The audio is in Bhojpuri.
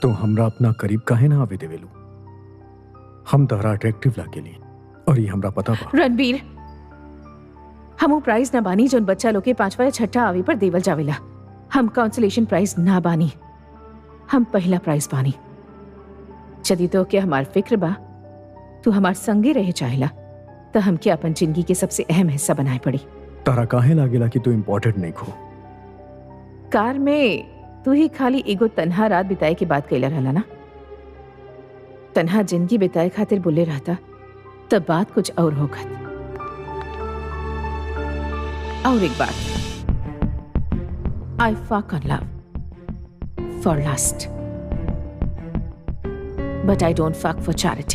तो हमरा अपना करीब काहे ना आवे देवेलू? हम तहरा अट्रैक्टिव लागेली और ये हमरा पता बा। रणबीर, हमू प्राइज ना बानी जोन बच्चा लोग के 5वां या 6ठा आवे पर देवल जावेला। हम कांसोलेशन प्राइज ना बानी, हम पहला प्राइज बानी। यदि तो के हमार फिक्र बा, तू हमार संगे रहे चाहेला, तो हमके अपन जिंदगी के सबसे अहम हिस्सा बनाए पड़ी। तारा काहे लागेला कि तू इम्पोर्टेंट नहीं खो? कार में तू ही खाली एगो तन्हा रात बिताए की बात कैला रहला ना। तन्हा जिंदगी बिताए खातिर बोले रहता, तब बात कुछ और होगत। और एक बात, I fuck on love for lust, but I don't fuck for charity.